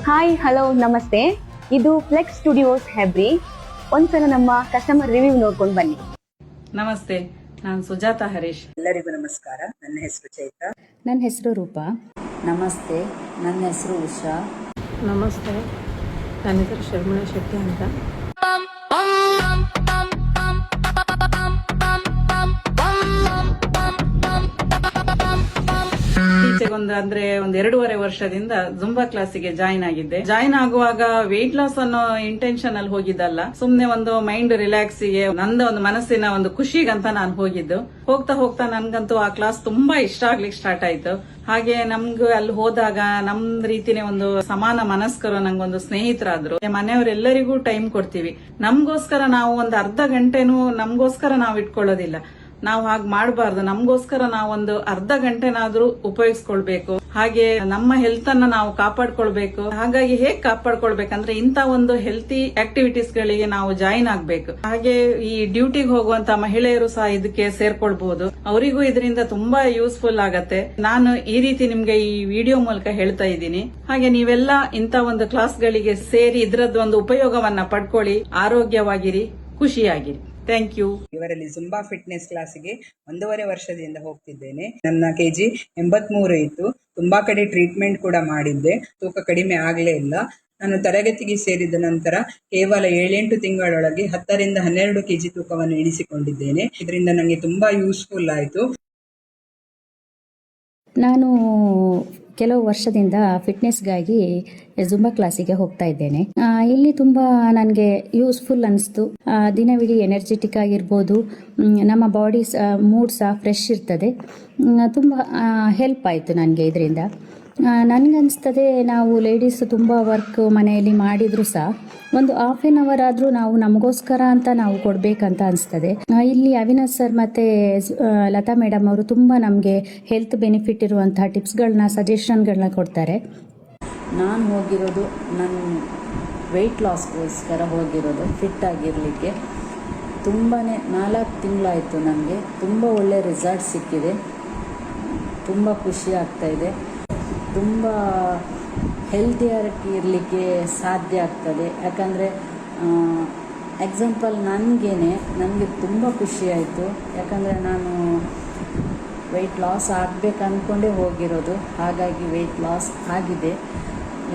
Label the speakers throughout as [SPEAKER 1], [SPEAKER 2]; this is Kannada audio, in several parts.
[SPEAKER 1] ಹಾಯ್ ಹಲೋ ನಮಸ್ತೆ. ಇದು ಫ್ಲೆಕ್ಸ್ ಸ್ಟುಡಿಯೋಸ್ ಹೆಬ್ರಿ. ಒಂದ್ಸಲ ನಮ್ಮ ಕಸ್ಟಮರ್ ರಿವ್ಯೂ ನೋಡ್ಕೊಂಡು ಬನ್ನಿ.
[SPEAKER 2] ನಮಸ್ತೆ, ನಾನು ಸುಜಾತಾ ಹರೀಶ್.
[SPEAKER 3] ಎಲ್ಲರಿಗೂ ನಮಸ್ಕಾರ. ನನ್ನ ಹೆಸರು ಚೈತ್ರ.
[SPEAKER 4] ನನ್ನ ಹೆಸರು ರೂಪಾ.
[SPEAKER 5] ನಮಸ್ತೆ, ನನ್ನ ಹೆಸರು ಉಷಾ.
[SPEAKER 6] ನಮಸ್ತೆ, ನನ್ನ ಹೆಸರು ಶರ್ಮಿಳಾ ಶೆಟ್ಟಿ ಅಂತ.
[SPEAKER 2] ಅಂದ್ರೆ ಒಂದು 2.5 ವರ್ಷದಿಂದ ಜುಂಬಾ ಕ್ಲಾಸಿಗೆ ಜಾಯಿನ್ ಆಗಿದ್ದೆ. ಜಾಯಿನ್ ಆಗುವಾಗ ವೆಯ್ಟ್ ಲಾಸ್ ಅನ್ನೋ ಇಂಟೆನ್ಷನ್ ಅಲ್ಲಿ ಹೋಗಿದ್ದಲ್ಲ, ಸುಮ್ನೆ ಒಂದು ಮೈಂಡ್ ರಿಲ್ಯಾಕ್ಸ್ ಗೆ, ನಂದ ಒಂದು ಮನಸ್ಸಿನ ಒಂದು ಖುಷಿಗಂತ ನಾನು ಹೋಗಿದ್ದು. ಹೋಗ್ತಾ ಹೋಗ್ತಾ ನನ್ಗಂತೂ ಆ ಕ್ಲಾಸ್ ತುಂಬಾ ಇಷ್ಟ ಆಗ್ಲಿಕ್ಕೆ ಸ್ಟಾರ್ಟ್ ಆಯ್ತು. ಹಾಗೆ ನಮ್ಗೆ ಅಲ್ಲಿ ಹೋದಾಗ ನಮ್ ರೀತಿನೇ ಒಂದು ಸಮಾನ ಮನಸ್ಕರು ನಂಗೊಂದು ಸ್ನೇಹಿತರಾದ್ರು. ಮನೆಯವರೆಲ್ಲರಿಗೂ ಟೈಮ್ ಕೊಡ್ತೀವಿ. ನಮ್ಗೋಸ್ಕರ ನಾವು ಒಂದು ಅರ್ಧ ಗಂಟೆನೂ ನಮ್ಗೋಸ್ಕರ ನಾವು ಇಟ್ಕೊಳ್ಳೋದಿಲ್ಲ. ನಾವು ಹಾಗೆ ಮಾಡಬಾರ್ದು. ನಮ್ಗೋಸ್ಕರ ನಾವೊಂದು ಅರ್ಧ ಗಂಟೆನಾದ್ರೂ ಉಪಯೋಗಿಸ್ಕೊಳ್ಬೇಕು. ಹಾಗೆ ನಮ್ಮ ಹೆಲ್ತ್ ಅನ್ನ ನಾವು ಕಾಪಾಡ್ಕೊಳ್ಬೇಕು. ಹಾಗಾಗಿ ಹೇಗ್ ಕಾಪಾಡ್ಕೊಳ್ಬೇಕಂದ್ರೆ ಇಂತ ಒಂದು ಹೆಲ್ತಿ ಆಕ್ಟಿವಿಟೀಸ್ ಗಳಿಗೆ ನಾವು ಜಾಯಿನ್ ಆಗ್ಬೇಕು. ಹಾಗೆ ಈ ಡ್ಯೂಟಿಗೆ ಹೋಗುವಂತ ಮಹಿಳೆಯರು ಸಹ ಇದಕ್ಕೆ ಸೇರ್ಕೊಳ್ಬಹುದು. ಅವರಿಗೂ ಇದರಿಂದ ತುಂಬಾ ಯೂಸ್ಫುಲ್ ಆಗತ್ತೆ. ನಾನು ಈ ರೀತಿ ನಿಮ್ಗೆ ಈ ವಿಡಿಯೋ ಮೂಲಕ ಹೇಳ್ತಾ ಇದ್ದೀನಿ. ಹಾಗೆ ನೀವೆಲ್ಲ ಇಂತ ಒಂದು ಕ್ಲಾಸ್ ಗಳಿಗೆ ಸೇರಿ ಇದರದ್ದು ಒಂದು ಉಪಯೋಗವನ್ನ ಪಡ್ಕೊಳ್ಳಿ. ಆರೋಗ್ಯವಾಗಿರಿ, ಖುಷಿಯಾಗಿರಿ. Thank you.
[SPEAKER 3] ಇವರಲ್ಲಿ ಜುಂಬಾ ಫಿಟ್ನೆಸ್ ಕ್ಲಾಸಿಗೆ 1.5 ವರ್ಷದಿಂದ ಹೋಗ್ತಿದ್ದೇನೆ. ನನ್ನ KG 83 ಇತ್ತು. ತುಂಬಾ ಕಡೆ ಟ್ರೀಟ್ಮೆಂಟ್ ಕೂಡ ಮಾಡಿದ್ದೆ, ತೂಕ ಕಡಿಮೆ ಆಗ್ಲೇ ಇಲ್ಲ. ನಾನು ತರಗತಿಗೆ ಸೇರಿದ ನಂತರ ಕೇವಲ 7-8 ತಿಂಗಳೊಳಗೆ 10ರಿಂದ 12 kg ತೂಕವನ್ನು ಇಳಿಸಿಕೊಂಡಿದ್ದೇನೆ. ಇದರಿಂದ ನನಗೆ ತುಂಬಾ ಯೂಸ್ಫುಲ್ ಆಯಿತು.
[SPEAKER 4] ನಾನು ಕೆಲವು ವರ್ಷದಿಂದ ಫಿಟ್ನೆಸ್ಗಾಗಿ ಜುಂಬಾ ಕ್ಲಾಸಿಗೆ ಹೋಗ್ತಾ ಇದ್ದೇನೆ. ಇಲ್ಲಿ ತುಂಬ ನನಗೆ ಯೂಸ್ಫುಲ್ ಅನಿಸ್ತು. ದಿನವಿಡೀ ಎನರ್ಜೆಟಿಕ್ ಆಗಿರ್ಬೋದು, ನಮ್ಮ ಬಾಡಿ ಮೂಡ್ ಸಹ ಫ್ರೆಶ್ ಇರ್ತದೆ. ತುಂಬ ಹೆಲ್ಪ್ ಆಯಿತು ನನಗೆ ಇದರಿಂದ. ನನಗನ್ನಿಸ್ತದೆ, ನಾವು ಲೇಡೀಸ್ ತುಂಬ ವರ್ಕ್ ಮನೆಯಲ್ಲಿ ಮಾಡಿದರೂ ಸಹ ಒಂದು ಹಾಫ್ ಆನ್ ಅವರ್ ಆದರೂ ನಾವು ನಮಗೋಸ್ಕರ ಅಂತ ನಾವು ಕೊಡಬೇಕಂತ ಅನಿಸ್ತದೆ. ಇಲ್ಲಿ ಅವಿನಾಶ್ ಸರ್ ಮತ್ತು ಲತಾ ಮೇಡಮ್ ಅವರು ತುಂಬ ನಮಗೆ ಹೆಲ್ತ್ ಬೆನಿಫಿಟ್ ಇರುವಂತಹ ಟಿಪ್ಸ್ಗಳನ್ನ, ಸಜೆಷನ್ಗಳನ್ನ ಕೊಡ್ತಾರೆ.
[SPEAKER 5] ನಾನು ಹೋಗಿರೋದು ನನ್ನ ವೆಯ್ಟ್ ಲಾಸ್ಗೋಸ್ಕರ ಹೋಗಿರೋದು, ಫಿಟ್ ಆಗಿರಲಿಕ್ಕೆ. ತುಂಬಾ 4 ತಿಂಗಳಾಯಿತು. ನನಗೆ ತುಂಬ ಒಳ್ಳೆಯ ರಿಸಲ್ಟ್ ಸಿಕ್ಕಿದೆ. ತುಂಬ ಖುಷಿ ಆಗ್ತಾಯಿದೆ. ತುಂಬ ಹೆಲ್ದಿಯಾಗಿ ಇರಲಿಕ್ಕೆ ಸಾಧ್ಯ ಆಗ್ತದೆ. ಯಾಕಂದರೆ ಎಕ್ಸಾಂಪಲ್ ನನಗೆ ತುಂಬ ಖುಷಿಯಾಯಿತು. ಯಾಕಂದರೆ ನಾನು ವೆಯ್ಟ್ ಲಾಸ್ ಆಗಬೇಕು ಅಂದ್ಕೊಂಡೇ ಹೋಗಿರೋದು. ಹಾಗಾಗಿ ವೆಯ್ಟ್ ಲಾಸ್ ಆಗಿದೆ.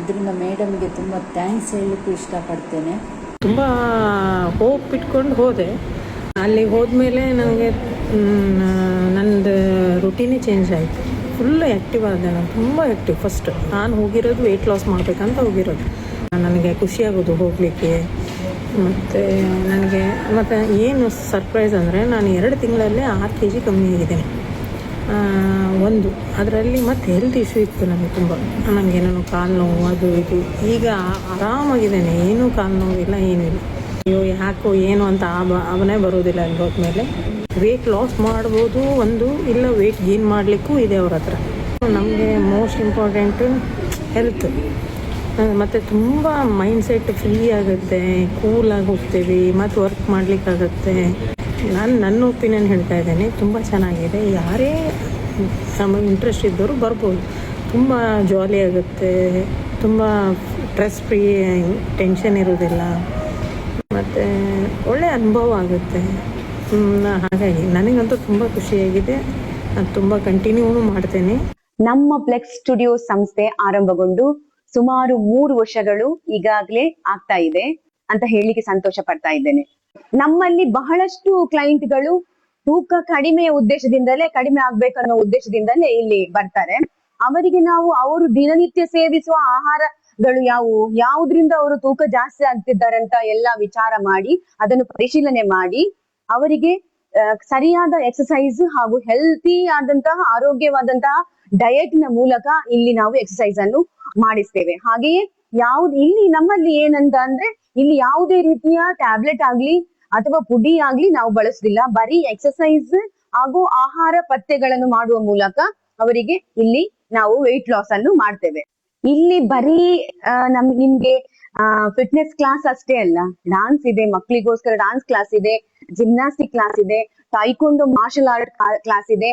[SPEAKER 5] ಇದರಿಂದ ಮೇಡಮ್ಗೆ ತುಂಬ ಥ್ಯಾಂಕ್ಸ್ ಹೇಳಲಿಕ್ಕೂ ಇಷ್ಟಪಡ್ತೇನೆ.
[SPEAKER 6] ತುಂಬ ಹೋಪ್ ಇಟ್ಕೊಂಡು ಹೋದೆ. ಅಲ್ಲಿ ಹೋದ್ಮೇಲೆ ನನಗೆ ನಂದು ರುಟೀನೇ ಚೇಂಜ್ ಆಯಿತು. ಫುಲ್ ಆ್ಯಕ್ಟಿವ್ ಆದೆ ನಾನು, ತುಂಬ ಆ್ಯಕ್ಟಿವ್. ಫಸ್ಟ್ ನಾನು ಹೋಗಿರೋದು ವೆಯ್ಟ್ ಲಾಸ್ ಮಾಡಬೇಕಂತ ಹೋಗಿರೋದು. ನನಗೆ ಖುಷಿಯಾಗೋದು ಹೋಗಲಿಕ್ಕೆ. ಮತ್ತು ಏನು ಸರ್ಪ್ರೈಸ್ ಅಂದರೆ, ನಾನು 2 ತಿಂಗಳಲ್ಲೇ 6 kg ಕಮ್ಮಿ ಆಗಿದ್ದೇನೆ. ಅದರಲ್ಲಿ ಮತ್ತು ಹೆಲ್ತ್ ಇಶ್ಯೂ ಇತ್ತು ನನಗೆ ತುಂಬ. ನನಗೇನೋ ಕಾಲು ನೋವು ಅದು ಇದು. ಈಗ ಆರಾಮಾಗಿದ್ದೇನೆ, ಏನೂ ಕಾಲು ನೋವಿಲ್ಲ, ಏನೂ ಇಲ್ಲ. ಅಯ್ಯೋ ಯಾಕೋ ಏನು ಅಂತ ಅವನೇ ಬರೋದಿಲ್ಲ ಅಲ್ಲಿ ಹೋದ್ಮೇಲೆ. ವೆಯ್ಟ್ ಲಾಸ್ ಮಾಡ್ಬೋದು ಒಂದು, ಇಲ್ಲ ವೆಯ್ಟ್ ಗೇನ್ ಮಾಡಲಿಕ್ಕೂ ಇದೆ ಅವ್ರ ಹತ್ರ. ನಮಗೆ ಮೋಸ್ಟ್ ಇಂಪಾರ್ಟೆಂಟು ಹೆಲ್ತ್. ಮತ್ತು ತುಂಬ ಮೈಂಡ್ಸೆಟ್ ಫ್ರೀ ಆಗುತ್ತೆ, ಕೂಲಾಗಿ ಹೋಗ್ತೀವಿ, ಮತ್ತು ವರ್ಕ್ ಮಾಡಲಿಕ್ಕಾಗತ್ತೆ. ನನ್ನ ಒಪಿನಿಯನ್ ಹೇಳ್ತಾ ಇದ್ದೇನೆ, ತುಂಬ ಚೆನ್ನಾಗಿದೆ. ಯಾರೇ ನಮಗೆ ಇಂಟ್ರೆಸ್ಟ್ ಇದ್ದವರು ಬರ್ಬೋದು. ತುಂಬ ಜಾಲಿ ಆಗುತ್ತೆ, ತುಂಬ ಸ್ಟ್ರೆಸ್ ಫ್ರೀ, ಟೆನ್ಷನ್ ಇರೋದಿಲ್ಲ, ಮತ್ತು ಒಳ್ಳೆಯ ಅನುಭವ ಆಗುತ್ತೆ. ಹಾಗಾಗಿ ನನಗಂತೂ ತುಂಬ ಖುಷಿಯಾಗಿದೆ. ನಾನು ತುಂಬ ಕಂಟಿನ್ಯೂನು ಮಾಡ್ತೇನೆ.
[SPEAKER 1] ನಮ್ಮ ಫ್ಲೆಕ್ಸ್ ಸ್ಟುಡಿಯೋ ಸಂಸ್ಥೆ ಆರಂಭಗೊಂಡು ಸುಮಾರು 3 ವರ್ಷಗಳು ಈಗಾಗಲೇ ಆಗ್ತಾ ಇದೆ ಅಂತ ಹೇಳಲಿಕ್ಕೆ ಸಂತೋಷ ಪಡ್ತಾ ಇದ್ದೇನೆ. ನಮ್ಮಲ್ಲಿ ಬಹಳಷ್ಟು ಕ್ಲೈಂಟ್ಗಳು ತೂಕ ಕಡಿಮೆಯ ಉದ್ದೇಶದಿಂದಲೇ, ಕಡಿಮೆ ಆಗ್ಬೇಕನ್ನೋ ಉದ್ದೇಶದಿಂದಲೇ ಇಲ್ಲಿ ಬರ್ತಾರೆ. ಅವರಿಗೆ ನಾವು ಅವರು ದಿನನಿತ್ಯ ಸೇವಿಸುವ ಆಹಾರಗಳು ಯಾವುದ್ರಿಂದ ಅವರು ತೂಕ ಜಾಸ್ತಿ ಆಗ್ತಿದ್ದಾರೆ ಅಂತ ಎಲ್ಲ ವಿಚಾರ ಮಾಡಿ, ಅದನ್ನು ಪರಿಶೀಲನೆ ಮಾಡಿ, ಅವರಿಗೆ ಸರಿಯಾದ ಎಕ್ಸಸೈಸ್ ಹಾಗೂ ಹೆಲ್ತಿ ಆದಂತಹ ಆರೋಗ್ಯವಾದಂತಹ ಡಯಟ್ ನ ಮೂಲಕ ಇಲ್ಲಿ ನಾವು ಎಕ್ಸಸೈಸ್ ಅನ್ನು ಮಾಡಿಸ್ತೇವೆ. ಹಾಗೆಯೇ ಇಲ್ಲಿ ನಮ್ಮಲ್ಲಿ ಏನಂತ ಅಂದ್ರೆ, ಇಲ್ಲಿ ಯಾವುದೇ ರೀತಿಯ ಟ್ಯಾಬ್ಲೆಟ್ ಆಗ್ಲಿ ಅಥವಾ ಪುಡಿ ಆಗ್ಲಿ ನಾವು ಬಳಸುದಿಲ್ಲ. ಬರೀ ಎಕ್ಸಸೈಸ್ ಹಾಗೂ ಆಹಾರ ಪಥ್ಯಗಳನ್ನು ಮಾಡುವ ಮೂಲಕ ಅವರಿಗೆ ಇಲ್ಲಿ ನಾವು ವೆಯ್ಟ್ ಲಾಸ್ ಅನ್ನು ಮಾಡ್ತೇವೆ. ಇಲ್ಲಿ ಬರೀ ನಿಮ್ಗೆ ಫಿಟ್ನೆಸ್ ಕ್ಲಾಸ್ ಅಷ್ಟೇ ಅಲ್ಲ, ಡಾನ್ಸ್ ಇದೆ, ಮಕ್ಕಳಿಗೋಸ್ಕರ ಡಾನ್ಸ್ ಕ್ಲಾಸ್ ಇದೆ, ಜಿಮ್ನಾಸ್ಟಿಕ್ ಕ್ಲಾಸ್ ಇದೆ, ಟೈಕೊಂಡೋ ಮಾರ್ಷಲ್ ಆರ್ಟ್ ಕ್ಲಾಸ್ ಇದೆ.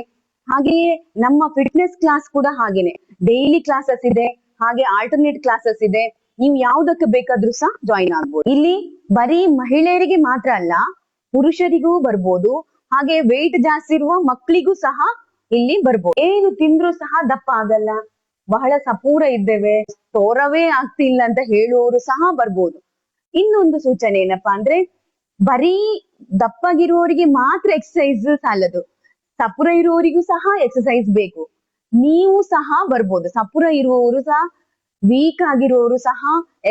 [SPEAKER 1] ಹಾಗೆಯೇ ನಮ್ಮ ಫಿಟ್ನೆಸ್ ಕ್ಲಾಸ್ ಕೂಡ ಹಾಗೇನೆ ಡೈಲಿ ಕ್ಲಾಸಸ್ ಇದೆ, ಹಾಗೆ ಆಲ್ಟರ್ನೇಟ್ ಕ್ಲಾಸಸ್ ಇದೆ. ನೀವು ಯಾವ್ದಕ್ಕೆ ಬೇಕಾದ್ರೂ ಸಹ ಜಾಯಿನ್ ಆಗ್ಬೋದು. ಇಲ್ಲಿ ಬರೀ ಮಹಿಳೆಯರಿಗೆ ಮಾತ್ರ ಅಲ್ಲ, ಪುರುಷರಿಗೂ ಬರ್ಬೋದು, ಹಾಗೆ ವೆಯ್ಟ್ ಜಾಸ್ತಿ ಇರುವ ಮಕ್ಕಳಿಗೂ ಸಹ ಇಲ್ಲಿ ಬರ್ಬೋದು. ಏನು ತಿಂದ್ರೂ ಸಹ ದಪ್ಪ ಆಗಲ್ಲ, ಬಹಳ ಸಪೂರ ಇದ್ದೇವೆ, ತೋರವೇ ಆಗ್ತಿಲ್ಲ ಅಂತ ಹೇಳುವವರು ಸಹ ಬರ್ಬೋದು. ಇನ್ನೊಂದು ಸೂಚನೆ ಏನಪ್ಪಾ ಅಂದ್ರೆ, ಬರೀ ದಪ್ಪಗಿರುವವರಿಗೆ ಮಾತ್ರ ಎಕ್ಸಸೈಸ್ ಸಾಲದು, ಸಪುರ ಇರುವವರಿಗೂ ಸಹ ಎಕ್ಸಸೈಸ್ ಬೇಕು. ನೀವು ಸಹ ಬರ್ಬೋದು. ಸಪುರ ಇರುವವರು ಸಹ, ವೀಕ್ ಆಗಿರುವವರು ಸಹ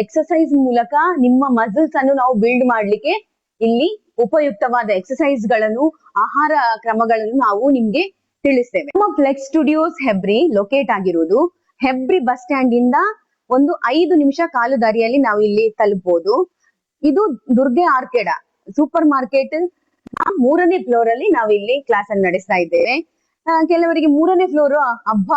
[SPEAKER 1] ಎಕ್ಸಸೈಸ್ ಮೂಲಕ ನಿಮ್ಮ ಮಸಲ್ಸ್ ಅನ್ನು ನಾವು ಬಿಲ್ಡ್ ಮಾಡ್ಲಿಕ್ಕೆ ಇಲ್ಲಿ ಉಪಯುಕ್ತವಾದ ಎಕ್ಸಸೈಸ್ ಗಳನ್ನು, ಆಹಾರ ಕ್ರಮಗಳನ್ನು ನಾವು ನಿಮ್ಗೆ ತಿಳಿಸ್ತೇವೆ. ನಮ್ಮ ಫ್ಲೆಕ್ಸ್ ಸ್ಟುಡಿಯೋಸ್ ಹೆಬ್ರಿ ಲೊಕೇಟ್ ಆಗಿರುವುದು ಹೆಬ್ರಿ ಬಸ್ ಸ್ಟ್ಯಾಂಡ್ ಇಂದ ಒಂದು 5 ನಿಮಿಷ ಕಾಲು ದಾರಿಯಲ್ಲಿ ನಾವು ಇಲ್ಲಿ ತಲುಪಬಹುದು. ಇದು ದುರ್ಗೆ ಆರ್ಕೆಡ ಸೂಪರ್ ಮಾರ್ಕೆಟ್ 3ನೇ ಫ್ಲೋರ್ ಅಲ್ಲಿ ನಾವು ಇಲ್ಲಿ ಕ್ಲಾಸ್ ಅನ್ನು ನಡೆಸ್ತಾ ಇದ್ದೇವೆ. ಕೆಲವರಿಗೆ 3ನೇ ಫ್ಲೋರ್ ಹಬ್ಬ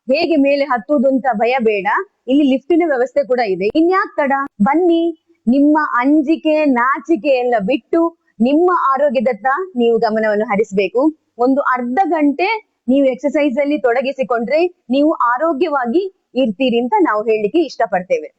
[SPEAKER 1] ಹೇಗೆ ಮೇಲೆ ಹತ್ತುವುದು ಅಂತ ಭಯ ಬೇಡ, ಇಲ್ಲಿ ಲಿಫ್ಟಿನ ವ್ಯವಸ್ಥೆ ಕೂಡ ಇದೆ. ಇನ್ಯಾಕ್ ತಡ, ಬನ್ನಿ, ನಿಮ್ಮ ಅಂಜಿಕೆ ನಾಚಿಕೆ ಎಲ್ಲ ಬಿಟ್ಟು ನಿಮ್ಮ ಆರೋಗ್ಯದತ್ತ ನೀವು ಗಮನವನ್ನು ಹರಿಸಬೇಕು. ಒಂದು ಅರ್ಧ ಗಂಟೆ ನೀವು ಎಕ್ಸಸೈಸ್ ಅಲ್ಲಿ ತೊಡಗಿಸಿಕೊಂಡ್ರೆ ನೀವು ಆರೋಗ್ಯವಾಗಿ ಇರ್ತೀರಿ ಅಂತ ನಾವು ಹೇಳಲಿಕ್ಕೆ ಇಷ್ಟಪಡ್ತೇವೆ.